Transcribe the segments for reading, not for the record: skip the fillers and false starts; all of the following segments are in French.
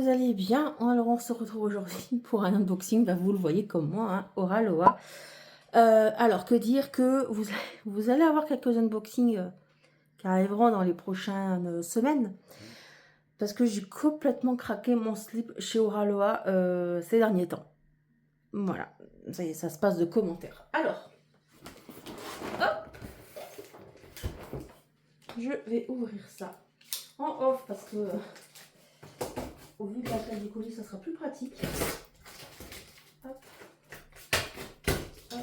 vous allez bien. Alors on se retrouve aujourd'hui pour un unboxing, bah, vous le voyez comme moi, hein, Oraloa. Alors que dire que vous allez avoir quelques unboxings qui arriveront dans les prochaines semaines. Parce que j'ai complètement craqué mon slip chez Oraloa ces derniers temps. Voilà, ça y est, ça se passe de commentaires. Alors, hop, je vais ouvrir ça en off parce que au vu de la taille du colis, ça sera plus pratique. Hop. Hop.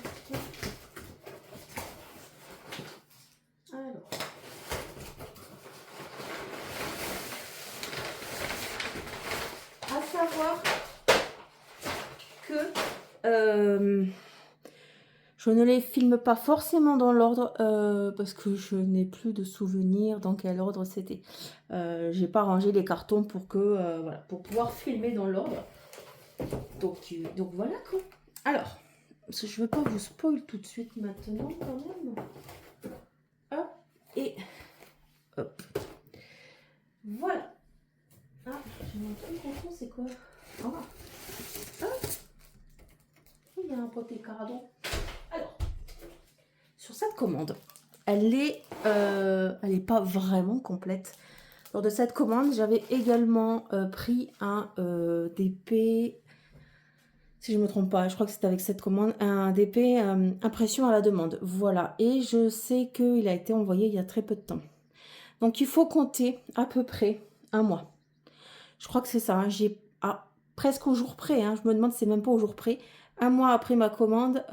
Alors, à savoir que je ne les filme pas forcément dans l'ordre parce que je n'ai plus de souvenirs dans quel ordre c'était. J'ai pas rangé les cartons pour que voilà, pour pouvoir filmer dans l'ordre. Donc voilà quoi. Alors, parce que je veux pas vous spoil tout de suite maintenant quand même. Hop et hop. Voilà. Ah, j'ai mon truc en fond, c'est quoi? Ah. Hop. Il y a un poté cardon. Alors, sur cette commande, elle est pas vraiment complète. Lors de cette commande, j'avais également pris un DP, si je ne me trompe pas, je crois que c'était avec cette commande, un DP impression à la demande. Voilà, et je sais qu'il a été envoyé il y a très peu de temps. Donc il faut compter à peu près un mois. Je crois que c'est ça, hein. J'ai presque au jour près, hein. Je me demande si c'est même pas au jour près. Un mois après ma commande,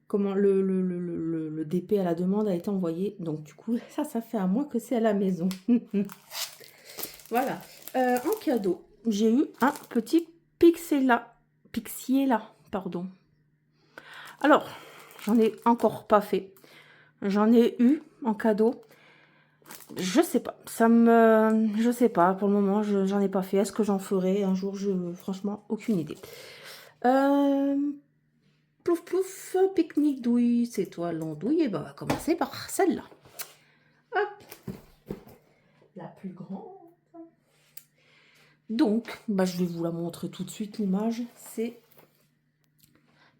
comment le DP à la demande a été envoyé. Donc du coup, ça fait un mois que c'est à la maison. Voilà. En cadeau, j'ai eu un petit Pixiella, pardon. Alors, j'en ai encore pas fait. J'en ai eu en cadeau. Je sais pas, je sais pas, pour le moment, j'en ai pas fait. Est-ce que j'en ferai un jour? Franchement, aucune idée. Plouf plouf, pique-nique douille, c'est toi l'andouille. Et ben, on va commencer par celle-là. Hop, la plus grande. Donc, bah, je vais vous la montrer tout de suite, l'image. C'est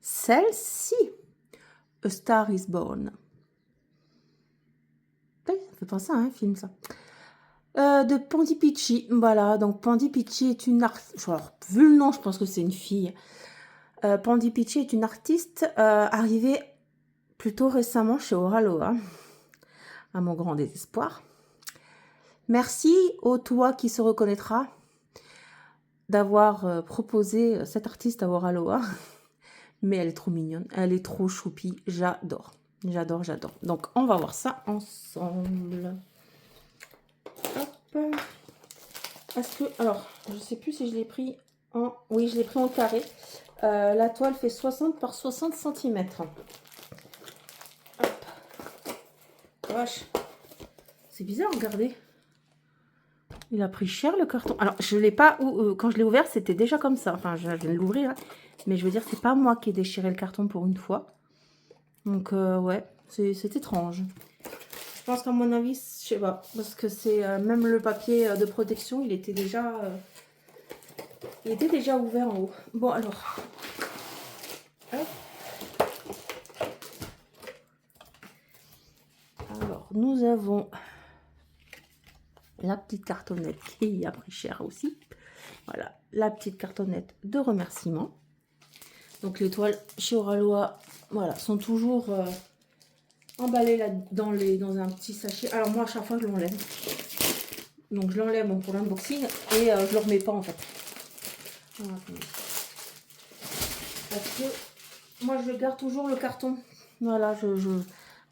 celle-ci. A Star is Born. Ça fait penser à un film, ça. De Pandi Picci. Voilà, donc Pandi Picci est une artiste. Alors, vu le nom, je pense que c'est une fille. Pandi Picci est une artiste arrivée plutôt récemment chez Oraloa, à mon grand désespoir. Merci au toi qui se reconnaîtra d'avoir proposé cette artiste à Oraloa. Mais elle est trop mignonne, elle est trop choupie, j'adore. J'adore, j'adore. Donc, on va voir ça ensemble. Hop. Est-ce que... Alors, je sais plus si je l'ai pris en... Oui, je l'ai pris en carré. La toile fait 60 par 60 cm. Hop. Wesh. C'est bizarre, regardez. Il a pris cher, le carton. Alors, je l'ai pas... quand je l'ai ouvert, c'était déjà comme ça. Enfin, je viens de l'ouvrir. Hein. Mais je veux dire, c'est pas moi qui ai déchiré le carton pour une fois. Donc, ouais, c'est étrange. Je pense qu'à mon avis, je sais pas, parce que c'est même le papier de protection, il était déjà ouvert en haut. Bon, alors. Hop. Alors, nous avons la petite cartonnette qui a pris cher aussi. Voilà, la petite cartonnette de remerciement. Donc, les toiles chez Oraloa, voilà, sont toujours emballées là dans un petit sachet. Alors, moi, à chaque fois, je l'enlève. Donc, je l'enlève bon, pour l'unboxing et je ne le remets pas en fait. Voilà. Parce que moi, je garde toujours le carton. Voilà,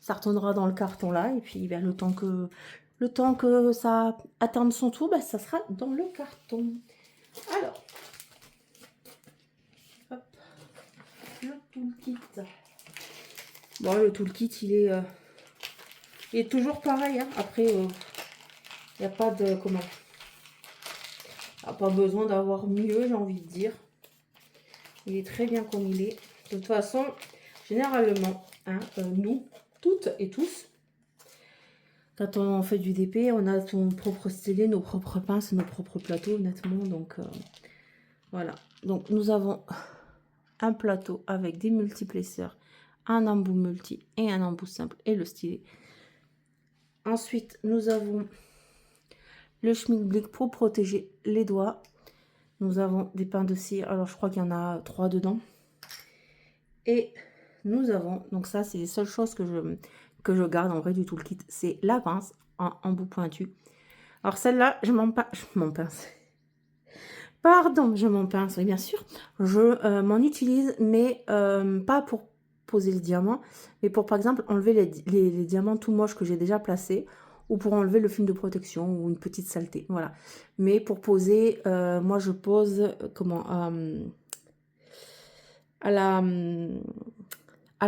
ça retournera dans le carton là. Et puis, ben, le temps que ça atteigne son tour, ben, ça sera dans le carton. Alors, hop, le toolkit. Bon, le toolkit, il est toujours pareil. Hein. Après, il n'y a pas de... Comment? Il n'y a pas besoin d'avoir mieux, j'ai envie de dire. Il est très bien comme il est. De toute façon, généralement, hein, nous, toutes et tous, Quand on fait du DP, on a son propre stylet, nos propres pinces, nos propres plateaux, honnêtement. Donc, voilà. Donc, nous avons un plateau avec des multiplesseurs, un embout multi et un embout simple et le stylet. Ensuite, nous avons le schmilblick pour protéger les doigts. Nous avons des pains de cire. Alors, je crois qu'il y en a 3 dedans. Et nous avons, donc ça, c'est les seules choses que je garde en vrai du tout le kit. C'est la pince en bout pointu. Alors, celle-là, je m'en pince. Pardon, je m'en pince, oui, bien sûr. Je m'en utilise, mais pas pour poser le diamant, mais pour, par exemple, enlever les diamants tout moches que j'ai déjà placés, ou pour enlever le film de protection, ou une petite saleté, voilà. Mais pour poser, moi, je pose, comment, à la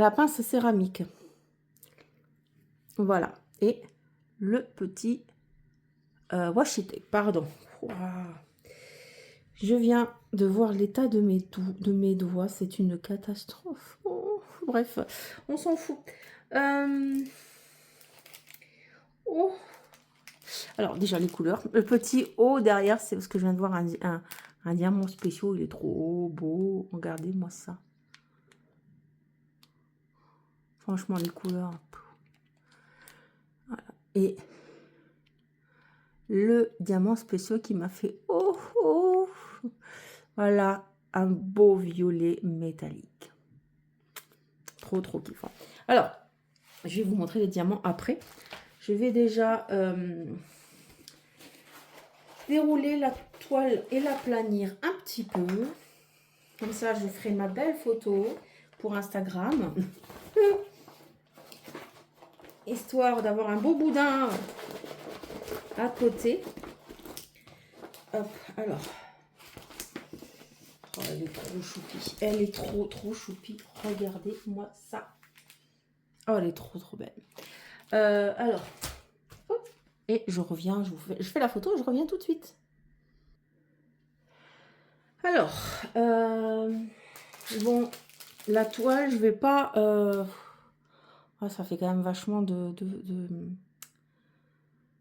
pince céramique. Voilà. Et le petit washi tape, pardon. Wow. Je viens de voir l'état de mes doigts. C'est une catastrophe. Oh, bref, on s'en fout. Oh. Alors, déjà, les couleurs. Le petit haut derrière, c'est parce que je viens de voir un diamant spécial. Il est trop beau. Regardez-moi ça. Franchement, les couleurs. Voilà. Et le diamant spécial qui m'a fait... Oh, oh. Voilà, un beau violet métallique. Trop, trop kiffant. Alors, je vais vous montrer les diamants après. Je vais déjà dérouler la toile et la planir un petit peu. Comme ça, je ferai ma belle photo pour Instagram. Histoire d'avoir un beau boudin à côté. Hop, alors. Oh, elle est trop choupie. Elle est trop, trop choupie. Regardez-moi ça. Oh, elle est trop, trop belle. Alors, hop, et je reviens, je fais la photo, je reviens tout de suite. Alors, bon, la toile, je vais pas... Oh, ça fait quand même vachement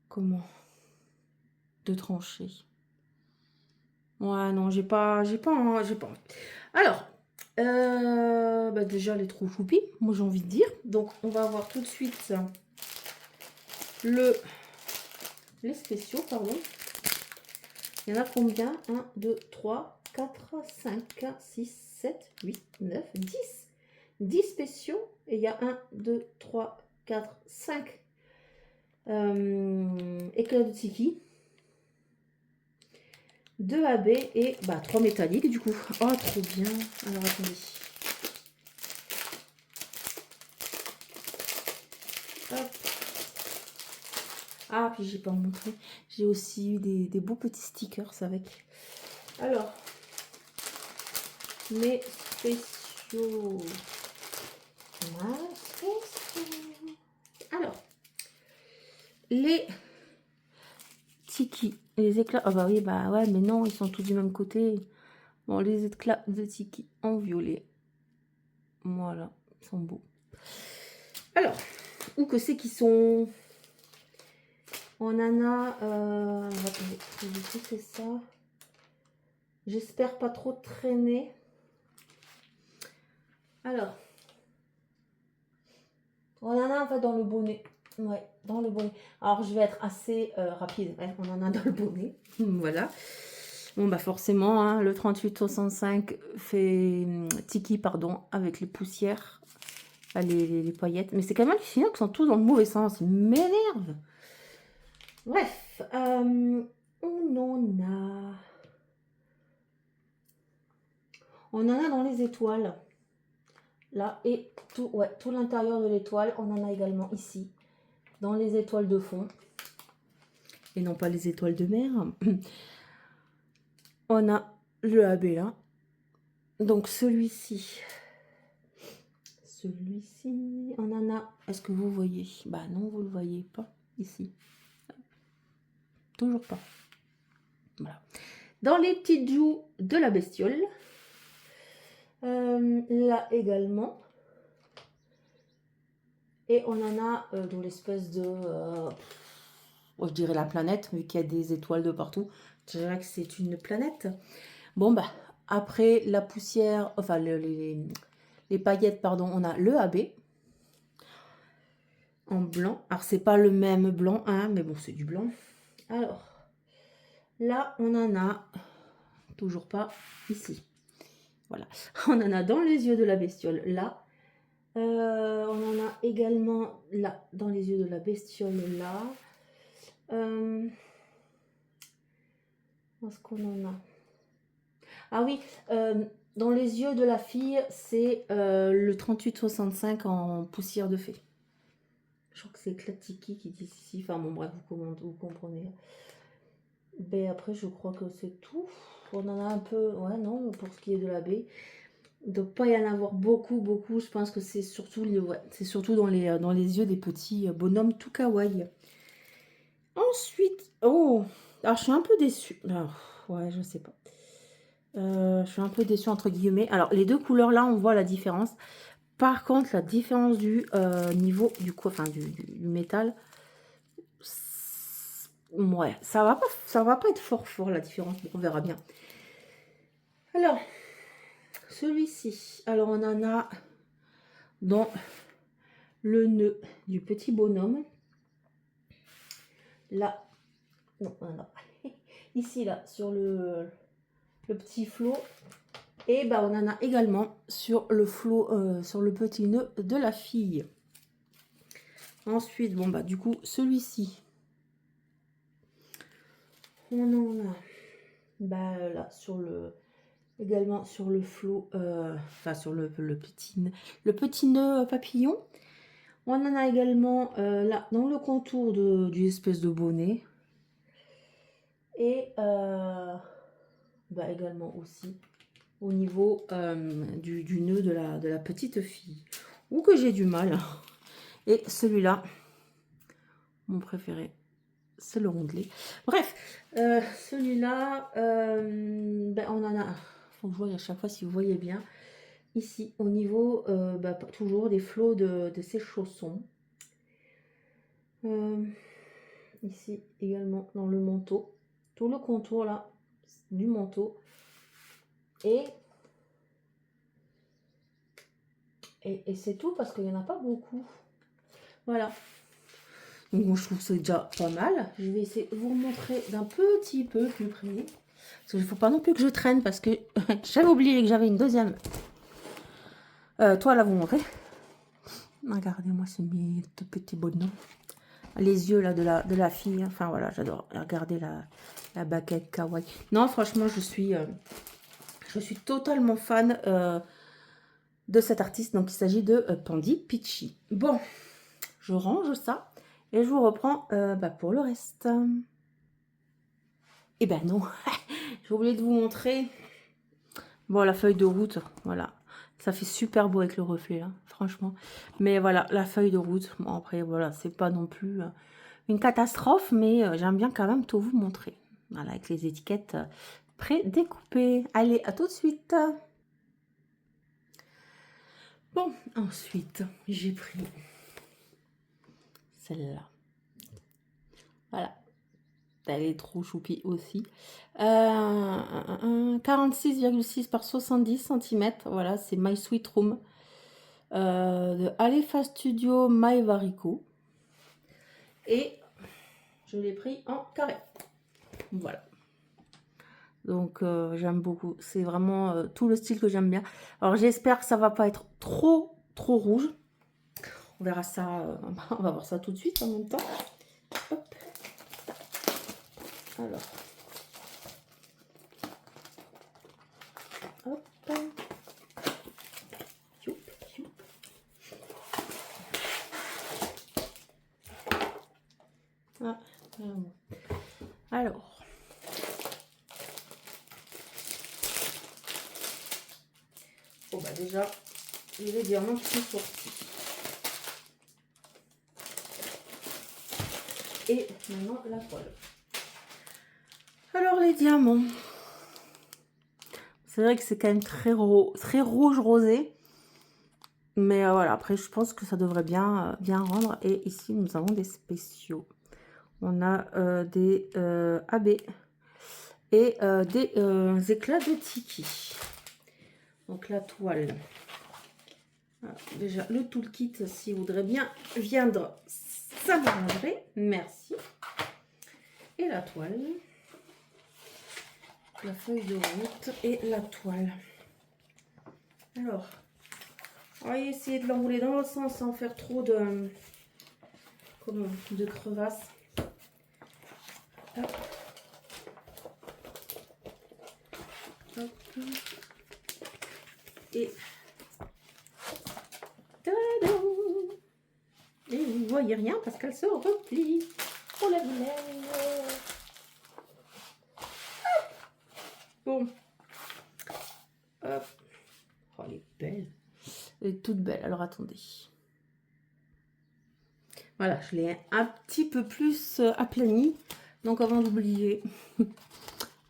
comment? De trancher. Ouais, non, j'ai pas. Alors, bah déjà, elle est trop choupie, moi j'ai envie de dire. Donc, on va voir tout de suite les spéciaux, pardon. Il y en a combien? 1, 2, 3, 4, 5, 6, 7, 8, 9, 10. 10 spéciaux. Et il y a 1, 2, 3, 4, 5 éclats de tiki. 2 AB et 3 métalliques du coup. Oh, trop bien. Alors, attendez. Hop. Ah, puis j'ai pas montré. J'ai aussi eu des beaux petits stickers avec. Alors, mes spéciaux. Alors, les tiki, les éclats. Ah bah oui, bah ouais, mais non, ils sont tous du même côté. Bon, les éclats de tiki en violet. Voilà, ils sont beaux. Alors, où que c'est qu'ils sont? On en a... attendez, c'est ça. J'espère pas trop traîner. Alors, on en a en fait dans le bonnet. Ouais, dans le bonnet. Alors, je vais être assez rapide. Ouais, on en a dans le bonnet. Voilà. Bon, bah forcément, hein, le 3865 fait tiki, pardon, avec les poussières, les paillettes. Mais c'est quand même hallucinant qu'ils sont tous dans le mauvais sens. Ils m'énervent. Bref, on en a dans les étoiles. Là, et tout, ouais, tout l'intérieur de l'étoile, on en a également ici, dans les étoiles de fond. Et non pas les étoiles de mer. On a le AB là. Donc celui-ci, on en a... Est-ce que vous voyez? Bah non, vous le voyez pas ici. Toujours pas. Voilà. Dans les petites joues de la bestiole. Là également. Et on en a dans l'espèce de... Bon, je dirais la planète, vu qu'il y a des étoiles de partout. Je dirais que c'est une planète. Bon, bah, après la poussière, enfin les paillettes, pardon, on a le AB en blanc. Alors, c'est pas le même blanc, hein, mais bon, c'est du blanc. Alors, là, on en a toujours pas ici. Voilà, on en a dans les yeux de la bestiole, là. On en a également là, dans les yeux de la bestiole, là. Est-ce qu'on en a? Ah oui, dans les yeux de la fille, c'est le 3865 en poussière de fée. Je crois que c'est Klatiki qui dit ici. Enfin bon, bref, vous comprenez. Ben après, je crois que c'est tout. On en a un peu, ouais, non, pour ce qui est de la baie. Il ne doit pas y en avoir beaucoup. Je pense que c'est surtout, c'est surtout dans les yeux des petits bonhommes tout kawaii. Ensuite, oh, alors je suis un peu déçue. Ouais, je sais pas. Je suis un peu déçue entre guillemets. Alors, les deux couleurs là, on voit la différence. Par contre, la différence du niveau du métal, ouais, ça va pas être fort la différence. On verra bien. Alors, celui-ci, alors on en a dans le nœud du petit bonhomme. Là, non, ici là sur le petit flot. Et bah on en a également sur le flot, sur le petit nœud de la fille. Ensuite, bon bah du coup celui-ci, on en a bah là sur le, également sur le flot, enfin sur le petit nœud papillon. On en a également là dans le contour du espèce de bonnet. Et bah également aussi au niveau du nœud de la petite fille. Ou que j'ai du mal. Et celui-là, mon préféré, c'est le rondelet. Bref, celui-là, ben on en a, faut que je voie à chaque fois si vous voyez bien. Ici, au niveau, bah, toujours des flots de ces chaussons. Ici, également, dans le manteau. Tout le contour, là, du manteau. Et c'est tout, parce qu'il n'y en a pas beaucoup. Voilà. Donc, moi, je trouve que c'est déjà pas mal. Je vais essayer de vous montrer d'un petit peu plus près. Parce qu'il ne faut pas non plus que je traîne, parce que j'avais oublié que j'avais une deuxième toile à vous montrer. Regardez-moi ce petit bonhomme. Les yeux là de la fille. Enfin voilà, j'adore regarder la baguette kawaii. Non, franchement, je suis totalement fan de cet artiste. Donc, il s'agit de Pandy Peachy. Bon, je range ça et je vous reprends bah, pour le reste. Eh ben non, j'ai oublié de vous montrer. Bon, la feuille de route, voilà. Ça fait super beau avec le reflet, hein, franchement. Mais voilà, la feuille de route. Bon, après, voilà, c'est pas non plus une catastrophe, mais j'aime bien quand même tout vous montrer. Voilà, avec les étiquettes pré-découpées. Allez, à tout de suite. Bon, ensuite, j'ai pris celle-là. Voilà. Elle est trop choupie aussi. 46,6 par 70 cm. Voilà, c'est My Sweet Room. De Alefa Studio My Varico. Et je l'ai pris en carré. Voilà. Donc, j'aime beaucoup. C'est vraiment tout le style que j'aime bien. Alors, j'espère que ça va pas être trop rouge. On verra ça. On va voir ça tout de suite en même temps. Hop. Alors. Hop. Youp, youp. Ah, alors. Bon bah déjà, les diamants qui sont sortis. Et maintenant la toile. Alors les diamants. C'est vrai que c'est quand même très rouge rosé. Mais voilà, après je pense que ça devrait bien rendre. Et ici nous avons des spéciaux. On a des AB et des éclats de tiki. Donc la toile. Voilà, déjà le toolkit, s'il voudrait bien viendre, ça m'arrangerait. Merci. Et la toile. La feuille de route et la toile. Alors, on va essayer de l'enrouler dans l'autre sens sans faire trop de, de crevasses. Hop. Hop. Et tada! Et vous ne voyez rien parce qu'elle se replie. Oh la vilaine! Bon. Hop. Oh, elle est belle. Elle est toute belle. Alors, attendez. Voilà, je l'ai un petit peu plus aplani. Donc, avant d'oublier.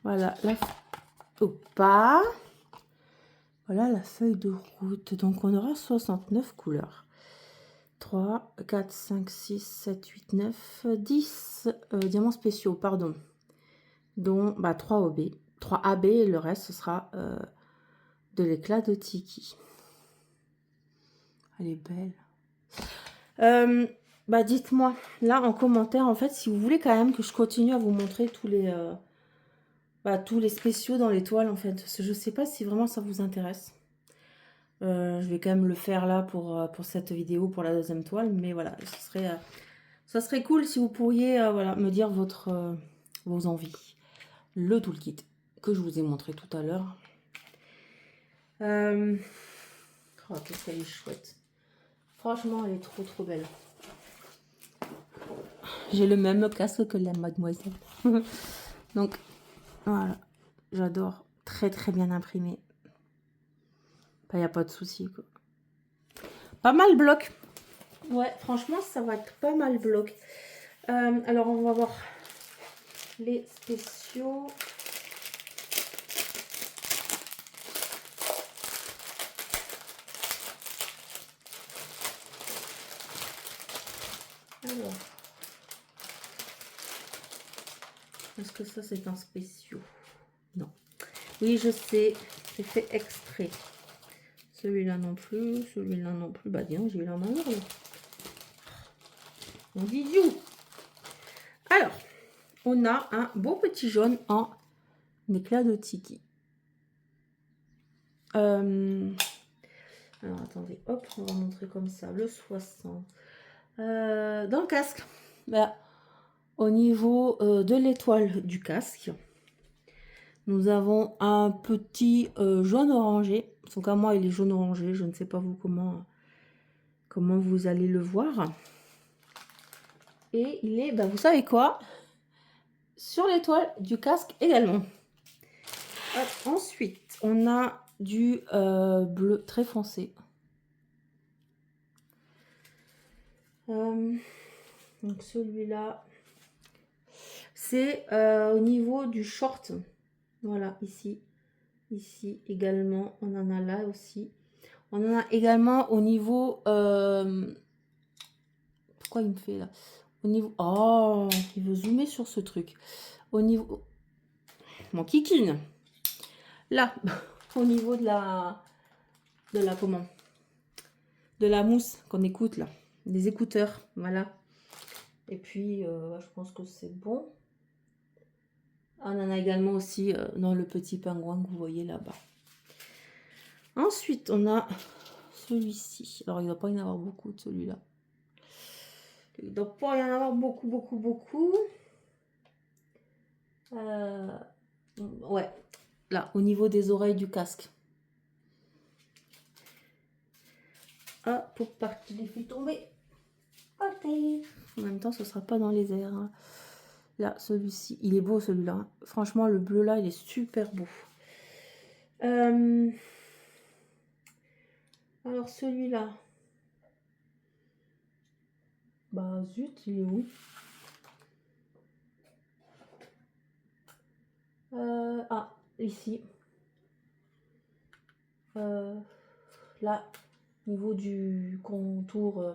Voilà, la... Opa. Voilà la feuille de route. Donc, on aura 69 couleurs. 3, 4, 5, 6, 7, 8, 9, 10 diamants spéciaux, pardon. Dont 3 OB. 3 AB et le reste, ce sera de l'éclat de tiki. Elle est belle. Dites-moi, là, en commentaire, en fait, si vous voulez quand même que je continue à vous montrer tous les spéciaux dans les toiles, en fait. Parce que je sais pas si vraiment ça vous intéresse. Je vais quand même le faire là pour cette vidéo, pour la deuxième toile. Mais voilà, ça serait cool si vous pourriez voilà, me dire vos envies. Le toolkit que je vous ai montré tout à l'heure. Oh, qu'est-ce qu'elle est chouette. Franchement, elle est trop trop belle. J'ai le même casque que la mademoiselle. Donc, voilà. J'adore. Très très bien imprimé. Il n'y a pas de souci, quoi. Pas mal bloc. Ouais, franchement, ça va être pas mal bloc. Alors, on va voir les spéciaux. Alors, est-ce que ça, c'est un spéciaux? Non. Oui, je sais. C'est fait exprès. Celui-là non plus. Celui-là non plus. Bah, dis donc, j'ai eu la main lourde. On dit you. Alors, on a un beau petit jaune en éclat de tiki. Alors, attendez. Hop, on va montrer comme ça. Le 60. Dans le casque. Bah, au niveau de l'étoile du casque, nous avons un petit jaune orangé. En tout cas, moi, il est jaune orangé. Je ne sais pas vous comment vous allez le voir. Et il est, vous savez quoi? Sur l'étoile du casque également. Hop, ensuite, on a du bleu très foncé. Donc celui-là, c'est au niveau du short. Voilà, ici. Ici également, on en a là aussi. On en a également au niveau... pourquoi il me fait là? Au niveau... Oh, il veut zoomer sur ce truc. Au niveau... Mon kikine. Là, au niveau de la... comment? De la mousse qu'on écoute là. Des écouteurs, voilà. Et puis, je pense que c'est bon. On en a également aussi dans le petit pingouin que vous voyez là-bas. Ensuite, on a celui-ci. Alors, il ne doit pas y en avoir beaucoup de celui-là. Il ne doit pas y en avoir beaucoup, beaucoup, beaucoup. Ouais, là, au niveau des oreilles du casque. Ah, pour pas qu'il les fait tomber. Ok. En même temps, ce ne sera pas dans les airs. Hein. Là, celui-ci, il est beau celui-là. Franchement, le bleu là, il est super beau. Alors, celui-là. Bah, zut, il est où? Ah, ici. Là, au niveau du contour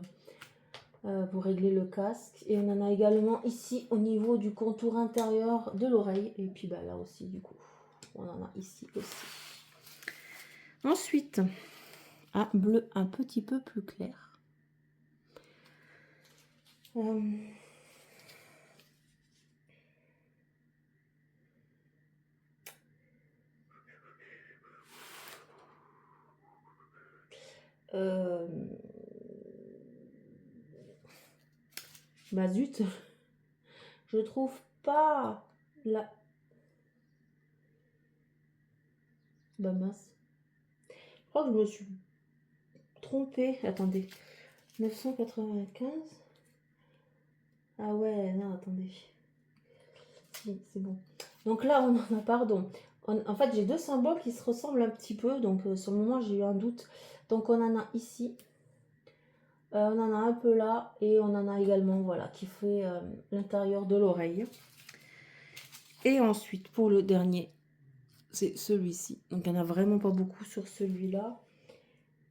pour régler le casque. Et on en a également ici au niveau du contour intérieur de l'oreille. Et puis bah, là aussi, du coup, on en a ici aussi. Ensuite, un bleu un petit peu plus clair. Bah zut, je trouve pas la... Bah mince. Je crois que je me suis trompée. Attendez. 995. Ah ouais, non, attendez. Si, c'est bon. Donc là, on en a, pardon. En fait, j'ai deux symboles qui se ressemblent un petit peu. Donc sur le moment, j'ai eu un doute. Donc on en a ici. On en a un peu là. Et on en a également, voilà, qui fait l'intérieur de l'oreille. Et ensuite, pour le dernier, c'est celui-ci. Donc il n'y en a vraiment pas beaucoup sur celui-là.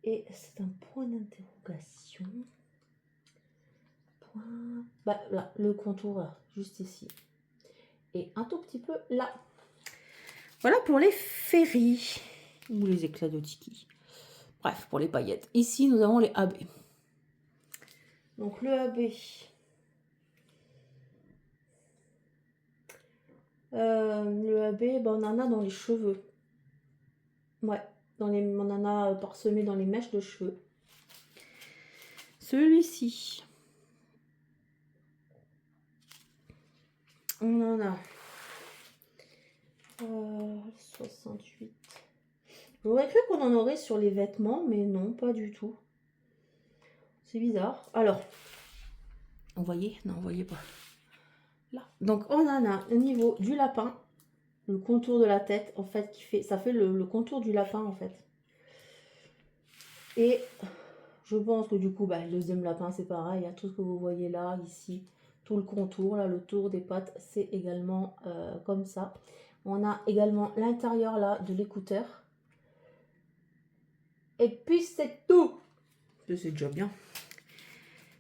Et c'est un point d'interrogation. Point... Bah là, le contour là, juste ici. Et un tout petit peu là. Voilà pour les ferries. Ou les éclats de tiki. Bref, pour les paillettes. Ici, nous avons les AB. Donc le AB. Le AB, bah, on en a dans les cheveux. Ouais, on en a parsemé dans les mèches de cheveux. Celui-ci. On en a 68. J'aurais cru qu'on en aurait sur les vêtements, mais non, pas du tout. C'est bizarre. Alors, vous voyez? Non, vous voyez pas. Là. Donc, on en a au niveau du lapin, le contour de la tête, en fait, qui fait, ça fait le contour du lapin, en fait. Et je pense que du coup, bah, le deuxième lapin, c'est pareil. Il y a tout ce que vous voyez là, ici, tout le contour, là, le tour des pattes, c'est également comme ça. On a également l'intérieur, là, de l'écouteur. Et puis, c'est tout. C'est déjà bien.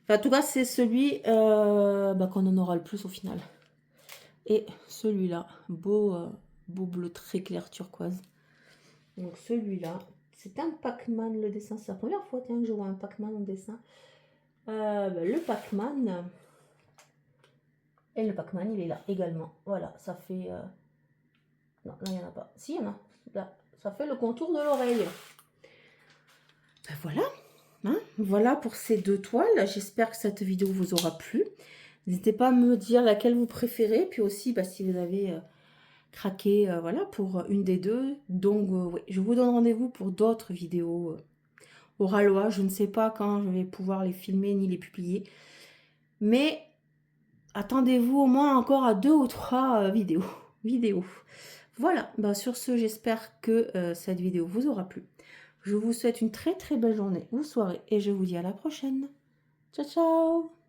En tout cas, c'est celui bah, qu'on en aura le plus au final. Et celui-là, beau bleu très clair turquoise. Donc celui-là, c'est un Pac-Man le dessin. C'est la première fois que je vois un Pac-Man en dessin. Bah, le Pac-Man. Et le Pac-Man, il est là également. Voilà, ça fait... Non, là, il n'y en a pas. Si, il y en a. Là, ça fait le contour de l'oreille. Ben voilà. Hein, voilà pour ces deux toiles. J'espère que cette vidéo vous aura plu. N'hésitez pas à me dire laquelle vous préférez. Puis aussi, bah, si vous avez craqué voilà, pour une des deux. Donc, ouais, je vous donne rendez-vous pour d'autres vidéos au rallois. Je ne sais pas quand je vais pouvoir les filmer ni les publier. Mais attendez-vous au moins encore à 2 ou 3 vidéos. Voilà, bah, sur ce, j'espère que cette vidéo vous aura plu. Je vous souhaite une très très belle journée ou soirée et je vous dis à la prochaine. Ciao, ciao!